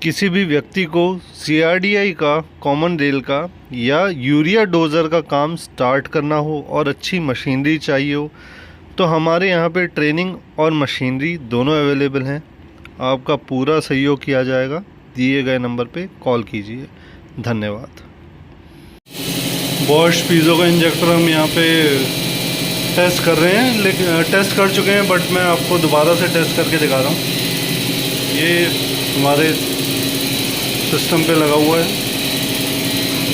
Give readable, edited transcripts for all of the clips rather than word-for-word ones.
किसी भी व्यक्ति को सीआरडीआई का, कॉमन रेल का या यूरिया डोज़र का काम स्टार्ट करना हो और अच्छी मशीनरी चाहिए हो तो हमारे यहाँ पे ट्रेनिंग और मशीनरी दोनों अवेलेबल हैं। आपका पूरा सहयोग किया जाएगा। दिए गए नंबर पे कॉल कीजिए। धन्यवाद। बॉश पीज़ो का इंजेक्टर हम यहाँ पे टेस्ट कर रहे हैं, लेकिन टेस्ट कर चुके हैं, बट मैं आपको दोबारा से टेस्ट करके दिखा रहा हूँ। ये हमारे सिस्टम पे लगा हुआ है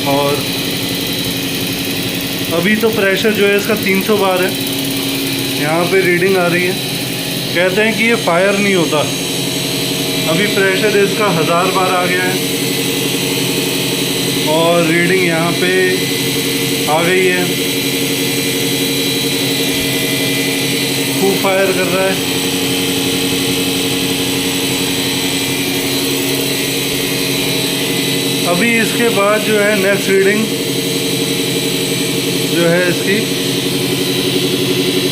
और अभी तो प्रेशर जो है इसका 300 बार है। यहाँ पे रीडिंग आ रही है। कहते हैं कि ये फायर नहीं होता। अभी प्रेशर इसका 1000 बार आ गया है और रीडिंग यहाँ पे आ गई है। खूब फायर कर रहा है। अभी इसके बाद जो है नेक्स्ट रीडिंग जो है इसकी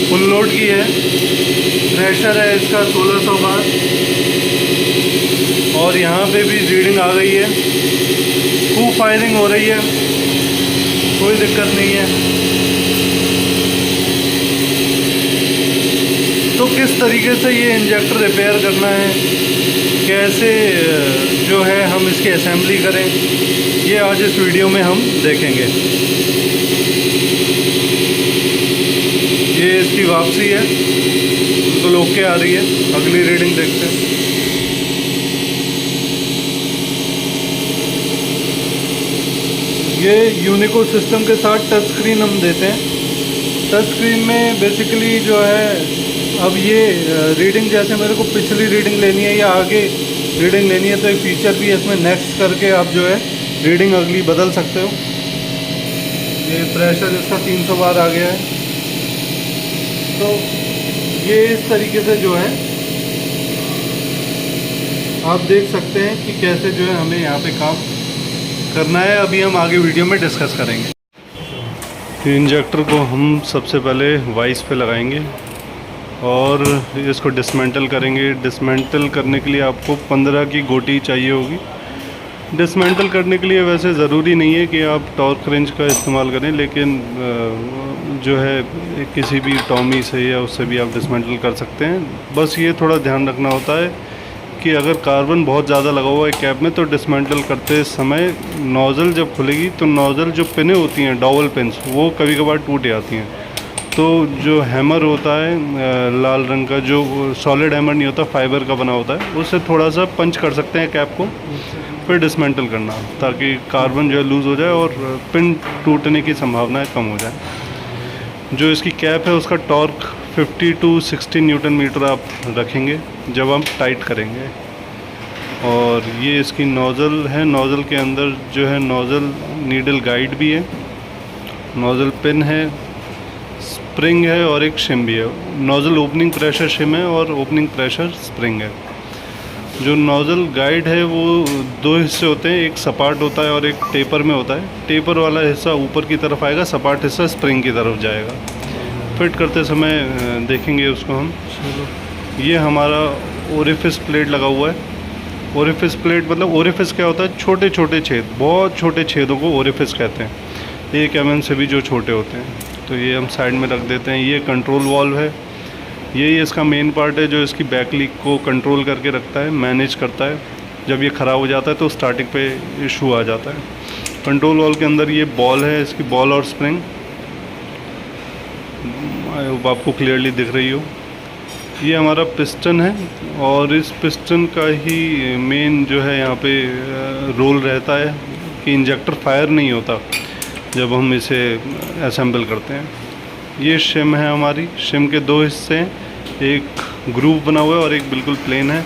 फुल लोड की है। प्रेशर है इसका 1600 बार और यहाँ पे भी रीडिंग आ गई है। खूब फायरिंग हो रही है, कोई दिक्कत नहीं है। तो किस तरीके से ये इंजेक्टर रिपेयर करना है, कैसे जो है हम इसकी असेंबली करें, ये आज इस वीडियो में हम देखेंगे। ये इसकी वापसी है, बिल्कुल ओके आ रही है। अगली रीडिंग देखते हैं। ये यूनिको सिस्टम के साथ टच स्क्रीन हम देते हैं। टच स्क्रीन में बेसिकली जो है, अब ये रीडिंग जैसे मेरे को पिछली रीडिंग लेनी है या आगे रीडिंग लेनी है तो एक फीचर भी है इसमें, नेक्स्ट करके आप जो है रीडिंग अगली बदल सकते हो। ये प्रेशर इसका 300 बार आ गया है। तो ये इस तरीके से जो है आप देख सकते हैं कि कैसे जो है हमें यहाँ पे काम करना है। अभी हम आगे वीडियो में डिस्कस करेंगे। इंजेक्टर को हम सबसे पहले वाइस पे लगाएंगे और इसको डिसमेंटल करेंगे। डिसमेंटल करने के लिए आपको 15 की गोटी चाहिए होगी। डिसमेंटल करने के लिए वैसे ज़रूरी नहीं है कि आप टॉर्क रेंज का इस्तेमाल करें, लेकिन जो है किसी भी टॉमी से या उससे भी आप डिसमेंटल कर सकते हैं। बस ये थोड़ा ध्यान रखना होता है कि अगर कार्बन बहुत ज़्यादा लगा हुआ है कैप में तो डिसमेंटल करते समय नोज़ल जब खुलेगी तो नोज़ल जो पिनें होती हैं, डॉवल पिन्स, वो कभी कभार टूट जाती हैं। तो जो हैमर होता है लाल रंग का, जो सॉलिड हैमर नहीं होता, फाइबर का बना होता है, उससे थोड़ा सा पंच कर सकते हैं कैप को, फिर डिसमेंटल करना, ताकि कार्बन जो है लूज़ हो जाए और पिन टूटने की संभावनाएं कम हो जाए। जो इसकी कैप है उसका टॉर्क 50 to 60 न्यूटन मीटर आप रखेंगे जब हम टाइट करेंगे। और ये इसकी नोज़ल है। नोज़ल के अंदर जो है नोज़ल नीडल गाइड भी है, नोज़ल पिन है, स्प्रिंग है और एक शिम भी है। नोज़ल ओपनिंग प्रेशर शिम है और ओपनिंग प्रेशर स्प्रिंग है। जो नोज़ल गाइड है वो 2 हिस्से होते हैं, एक सपाट होता है और एक टेपर में होता है। टेपर वाला हिस्सा ऊपर की तरफ आएगा, सपाट हिस्सा स्प्रिंग की तरफ जाएगा। फिट करते समय देखेंगे उसको हम। ये हमारा ओरिफिस प्लेट लगा हुआ है। ओरिफिस प्लेट मतलब, ओरिफिस क्या होता है? छोटे छोटे छेद, बहुत छोटे छेदों को ओरिफिस कहते हैं। 1 mm से भी जो छोटे होते हैं। तो ये हम साइड में रख देते हैं। ये कंट्रोल वाल्व है। यही इसका मेन पार्ट है जो इसकी बैक लीक को कंट्रोल करके रखता है, मैनेज करता है। जब ये ख़राब हो जाता है तो स्टार्टिंग पे इशू आ जाता है। कंट्रोल वाल्व के अंदर ये बॉल है, इसकी बॉल और स्प्रिंग आपको क्लियरली दिख रही हो। ये हमारा पिस्टन है और इस पिस्टन का ही मेन जो है यहाँ पे रोल रहता है कि इंजेक्टर फायर नहीं होता जब हम इसे असेंबल करते हैं। ये शिम है हमारी। शिम के 2 हिस्से हैं, एक ग्रूव बना हुआ है और एक बिल्कुल प्लेन है।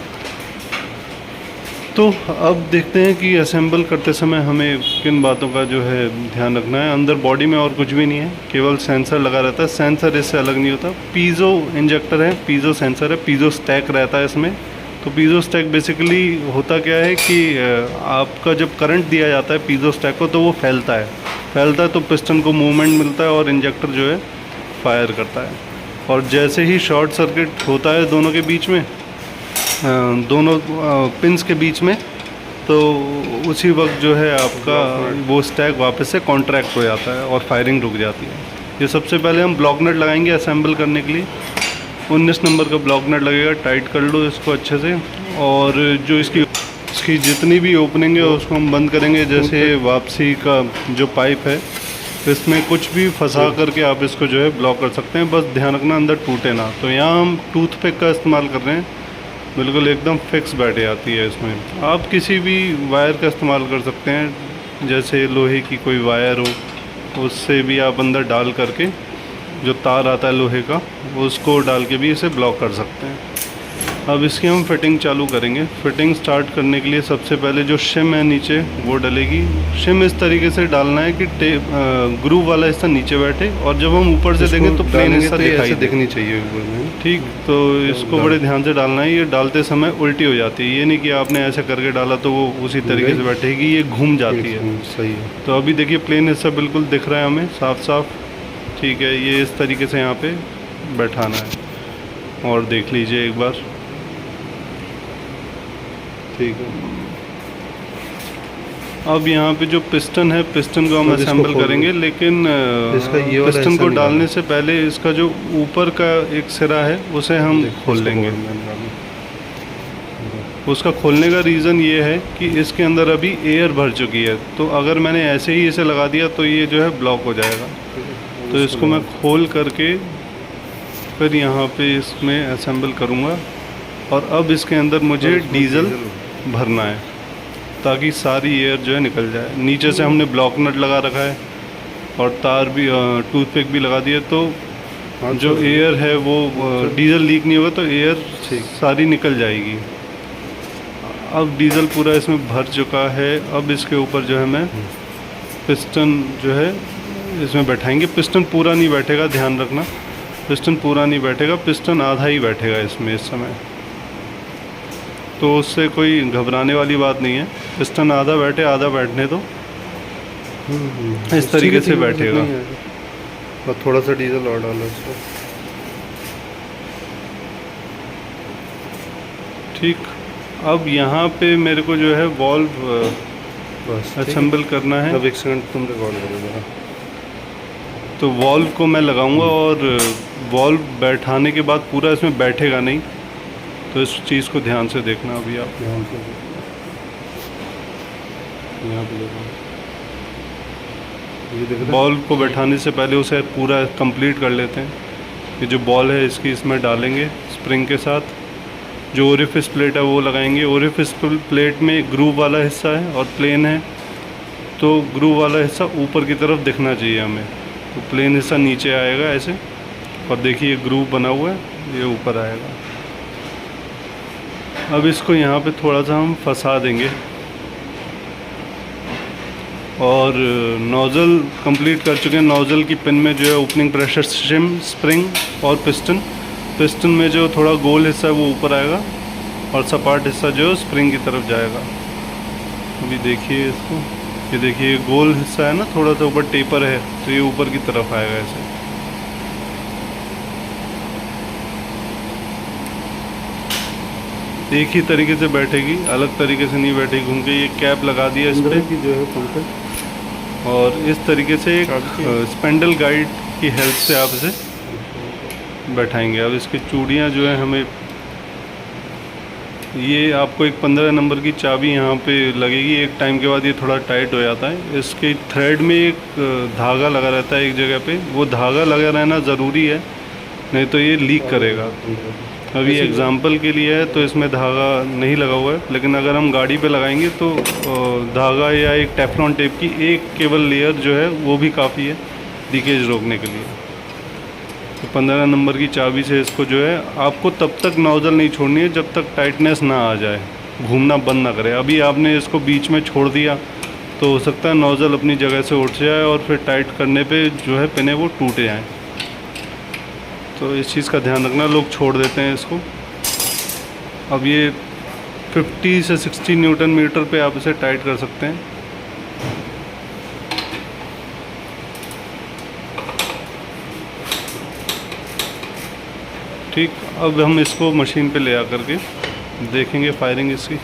तो अब देखते हैं कि असेंबल करते समय हमें किन बातों का जो है ध्यान रखना है। अंदर बॉडी में और कुछ भी नहीं है, केवल सेंसर लगा रहता है। सेंसर इससे अलग नहीं होता। पीज़ो इंजेक्टर है, पीज़ो सेंसर है, पीज़ो स्टैक रहता है इसमें। तो पीज़ो स्टैक बेसिकली होता क्या है कि आपका जब करंट दिया जाता है पीज़ो स्टैक को तो वो फैलता है तो पिस्टन को मूवमेंट मिलता है और इंजेक्टर जो है फायर करता है। और जैसे ही शॉर्ट सर्किट होता है दोनों के बीच में, दोनों पिन्स के बीच में, तो उसी वक्त जो है आपका वो स्टैक वापस से कॉन्ट्रैक्ट हो जाता है और फायरिंग रुक जाती है। ये सबसे पहले हम ब्लॉक नट लगाएंगे असेंबल करने के लिए। 19 नंबर का ब्लॉक नट लगेगा, टाइट कर लो इसको अच्छे से। और जो इसकी जितनी भी ओपनिंग है उसको हम बंद करेंगे। जैसे वापसी का जो पाइप है इसमें कुछ भी फंसा करके आप इसको जो है ब्लॉक कर सकते हैं, बस ध्यान रखना अंदर टूटे ना। तो यहाँ हम टूथपिक का इस्तेमाल कर रहे हैं, बिल्कुल एकदम फिक्स बैठ जाती है इसमें। आप किसी भी वायर का इस्तेमाल कर सकते हैं, जैसे लोहे की कोई वायर हो उससे भी आप अंदर डाल करके, जो तार आता है लोहे का उसको डाल के भी इसे ब्लॉक कर सकते हैं। अब इसकी हम फिटिंग चालू करेंगे। फिटिंग स्टार्ट करने के लिए सबसे पहले जो शिम है नीचे वो डलेगी। शिम इस तरीके से डालना है कि ग्रूव वाला हिस्सा नीचे बैठे, और जब हम ऊपर से देंगे तो प्लेन हिस्सा दिखनी चाहिए ऊपर में। ठीक, तो इसको बड़े ध्यान से डालना है। ये डालते समय उल्टी हो जाती है, ये नहीं कि आपने ऐसे करके डाला तो वो उसी तरीके से बैठेगी, ये घूम जाती है। सही है। तो अभी देखिए प्लेन हिस्सा बिल्कुल दिख रहा है हमें साफ साफ। ठीक है, ये इस तरीके से यहाँ पे बैठाना है, और देख लीजिए एक बार। ठीक है, अब यहाँ पे जो पिस्टन है, पिस्टन को हम असेंबल करेंगे, लेकिन पिस्टन को डालने से पहले इसका जो ऊपर का एक सिरा है उसे हम खोल लेंगे। उसका खोलने का रीज़न ये है कि इसके अंदर अभी एयर भर चुकी है, तो अगर मैंने ऐसे ही इसे लगा दिया तो ये जो है ब्लॉक हो जाएगा। तो इसको मैं खोल करके फिर यहाँ पे इसमें असेंबल करूँगा। और अब इसके अंदर मुझे डीजल भरना है ताकि सारी एयर जो है निकल जाए। नीचे से हमने ब्लॉक नट लगा रखा है और तार भी, टूथपिक भी लगा दिया, तो जो एयर है वो डीजल लीक नहीं होगा, तो एयर सारी निकल जाएगी। अब डीजल पूरा इसमें भर चुका है। अब इसके ऊपर जो है मैं पिस्टन जो है इसमें बैठाएंगे। पिस्टन पूरा नहीं बैठेगा, ध्यान रखना, पिस्टन पूरा नहीं बैठेगा, पिस्टन आधा ही बैठेगा इसमें इस समय। तो उससे कोई घबराने वाली बात नहीं है, पिस्टन आधा बैठे आधा बैठने दो, इस तरीके से बैठेगा। और थोड़ा सा डीजल और डालो इसको। ठीक, अब यहाँ पे मेरे को जो है वॉल्व असेंबल करना है। अब 1 सेकंड तुम रिकॉर्ड करोगे। तो वॉल्व को मैं लगाऊंगा, और वॉल्व बैठाने के बाद पूरा इसमें बैठेगा नहीं, तो इस चीज़ को ध्यान से देखना। अभी आप ध्यान से यहाँ पे देखो, बॉल को बैठाने से पहले उसे पूरा कंप्लीट कर लेते हैं। ये जो बॉल है इसकी इसमें डालेंगे स्प्रिंग के साथ। जो ओरिफिस प्लेट है वो लगाएंगे। ओरिफिस प्लेट में ग्रूव वाला हिस्सा है और प्लेन है, तो ग्रूव वाला हिस्सा ऊपर की तरफ दिखना चाहिए हमें, तो प्लेन हिस्सा नीचे आएगा ऐसे। और देखिए ग्रूव बना हुआ है, ये ऊपर आएगा। अब इसको यहाँ पे थोड़ा सा हम फंसा देंगे, और नोज़ल कंप्लीट कर चुके हैं। नोज़ल की पिन में जो है ओपनिंग प्रेशर शिम, स्प्रिंग और पिस्टन में जो थोड़ा गोल हिस्सा है वो ऊपर आएगा, और सपाट हिस्सा जो है स्प्रिंग की तरफ जाएगा। अभी देखिए इसको, ये देखिए गोल हिस्सा है ना, थोड़ा सा ऊपर टेपर है, तो ये ऊपर की तरफ आएगा ऐसे। एक ही तरीके से बैठेगी, अलग तरीके से नहीं बैठेगी घूम के। ये कैप लगा दिया इस पर जो है पंखे, और इस तरीके से एक स्पेंडल गाइड की हेल्प से आप इसे बैठाएंगे। अब इसकी चूड़ियाँ जो है हमें, ये आपको एक 15 नंबर की चाबी यहाँ पे लगेगी। एक टाइम के बाद ये थोड़ा टाइट हो जाता है। इसके थ्रेड में एक धागा लगा रहता है एक जगह पे, वो धागा लगा रहना ज़रूरी है, नहीं तो ये लीक करेगा। अभी एग्जांपल के लिए है तो इसमें धागा नहीं लगा हुआ है, लेकिन अगर हम गाड़ी पे लगाएंगे तो धागा या एक टेफ्लॉन टेप की एक केबल लेयर जो है वो भी काफ़ी है लीकेज रोकने के लिए। तो 15 नंबर की चाबी से इसको जो है, आपको तब तक नोज़ल नहीं छोड़नी है जब तक टाइटनेस ना आ जाए, घूमना बंद ना करे। अभी आपने इसको बीच में छोड़ दिया तो हो सकता है नोज़ल अपनी जगह से उठ जाए और फिर टाइट करने पे जो है पिने वो टूट जाएँ। तो इस चीज़ का ध्यान रखना, लोग छोड़ देते हैं इसको। अब ये 50 से 60 न्यूटन मीटर पे आप इसे टाइट कर सकते हैं। ठीक, अब हम इसको मशीन पे ले आकर के देखेंगे फायरिंग इसकी।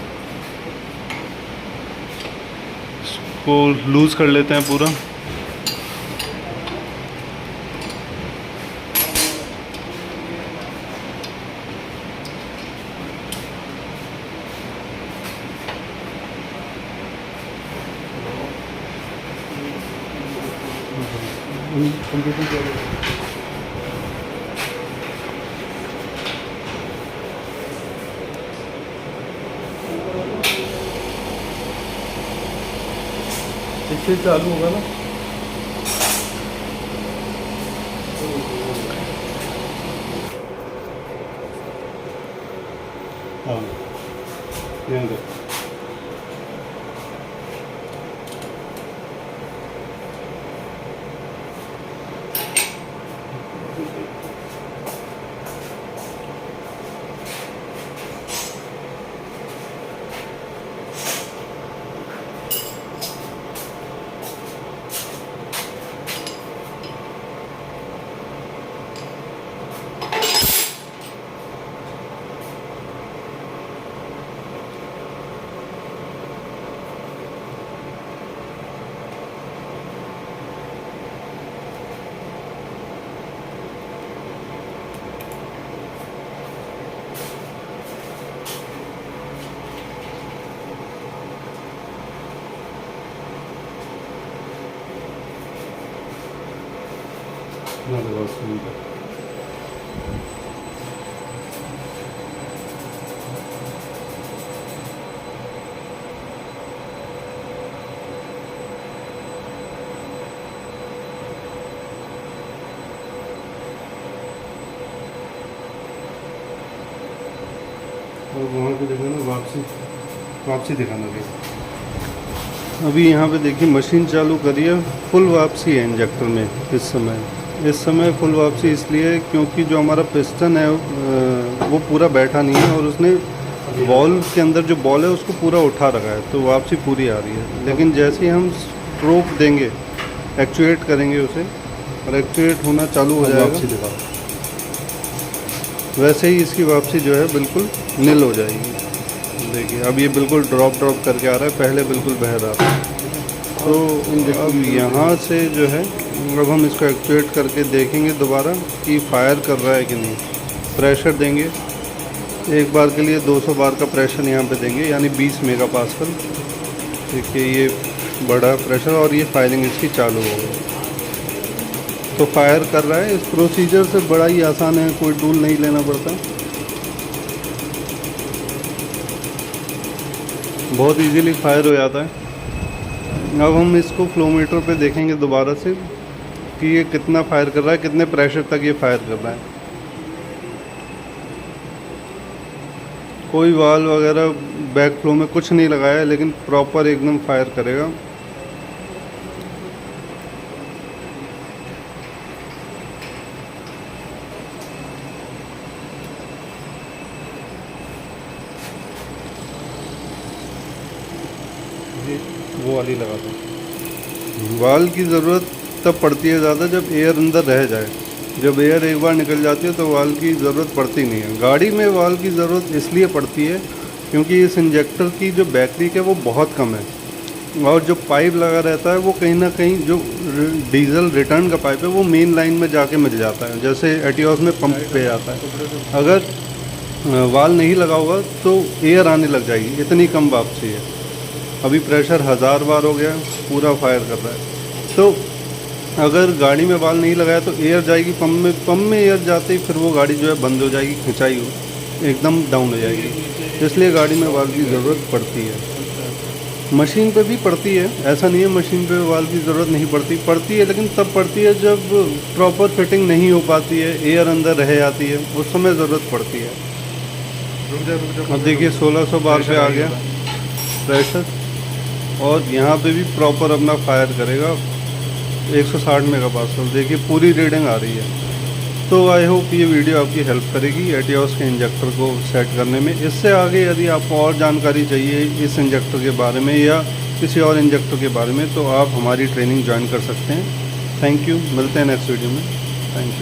इसको लूज़ कर लेते हैं पूरा। इससे चालू होगा ना। हाँ, यहाँ देखो। ना दबाओ सुनकर। और वहाँ पे देखो ना, वापसी दिखाना भी। अभी यहाँ पे देखिए मशीन चालू करिए, फुल वापसी है इंजेक्टर में इस समय फुल वापसी इसलिए क्योंकि जो हमारा पिस्टन है वो पूरा बैठा नहीं है और उसने बॉल के अंदर जो बॉल है उसको पूरा उठा रखा है, तो वापसी पूरी आ रही है। लेकिन जैसे ही हम स्ट्रोक देंगे, एक्चुएट करेंगे उसे और एक्चुएट होना चालू हो जाएगा, वैसे ही इसकी वापसी जो है बिल्कुल निल हो जाएगी। देखिए अब ये बिल्कुल ड्रॉप करके आ रहा है, पहले बिल्कुल बह रहा था। तो अब यहाँ से जो है अब हम इसको एक्चुएट करके देखेंगे दोबारा कि फायर कर रहा है कि नहीं। प्रेशर देंगे, एक बार के लिए 200 बार का प्रेशर यहाँ पे देंगे, यानी 20 मेगापास्कल। देखिए ये बड़ा प्रेशर और ये फायरिंग इसकी चालू हो गई, तो फायर कर रहा है। इस प्रोसीजर से बड़ा ही आसान है, कोई टूल नहीं लेना पड़ता, बहुत इजीली फायर हो जाता है। अब हम इसको फ्लोमीटर पे देखेंगे दोबारा से कि ये कितना फायर कर रहा है, कितने प्रेशर तक ये फायर कर रहा है। कोई वाल वगैरह बैक फ्लो में कुछ नहीं लगाया है, लेकिन प्रॉपर एकदम फायर करेगा। वो वाली लगा दो। वाल की ज़रूरत तब पड़ती है ज़्यादा जब एयर अंदर रह जाए। जब एयर एक बार निकल जाती है तो वाल की ज़रूरत पड़ती नहीं है। गाड़ी में वाल की ज़रूरत इसलिए पड़ती है क्योंकि इस इंजेक्टर की जो बैटरी है वो बहुत कम है, और जो पाइप लगा रहता है वो कहीं ना कहीं जो डीजल रिटर्न का पाइप है वो मेन लाइन में जाके मिल जाता है, जैसे एटियोस में पंप पे आता है। अगर वाल नहीं लगा होगा तो एयर आने लग जाएगी, इतनी कम वापसी है। अभी प्रेशर 1000 बार हो गया, पूरा फायर कर रहा है। तो अगर गाड़ी में वाल नहीं लगाया तो एयर जाएगी पंप में एयर जाते ही फिर वो गाड़ी जो है बंद हो जाएगी, खिंचाई हो एकदम डाउन हो जाएगी। इसलिए गाड़ी में वाल की ज़रूरत पड़ती है। मशीन पे भी पड़ती है, ऐसा नहीं है मशीन पे वाल की ज़रूरत नहीं पड़ती है, लेकिन तब पड़ती है जब प्रॉपर फिटिंग नहीं हो पाती है, एयर अंदर रह जाती है, उस समय ज़रूरत पड़ती है। अब देखिए 1600 बार पे आ गया प्रेशर, और यहाँ पे भी प्रॉपर अपना फायर करेगा 160 मेगापास्कल। देखिए पूरी रीडिंग आ रही है। तो आई होप ये वीडियो आपकी हेल्प करेगी एटियोस के इंजेक्टर को सेट करने में। इससे आगे यदि आपको और जानकारी चाहिए इस इंजेक्टर के बारे में या किसी और इंजेक्टर के बारे में तो आप हमारी ट्रेनिंग ज्वाइन कर सकते हैं। थैंक यू, मिलते हैं नेक्स्ट वीडियो में। Thank you.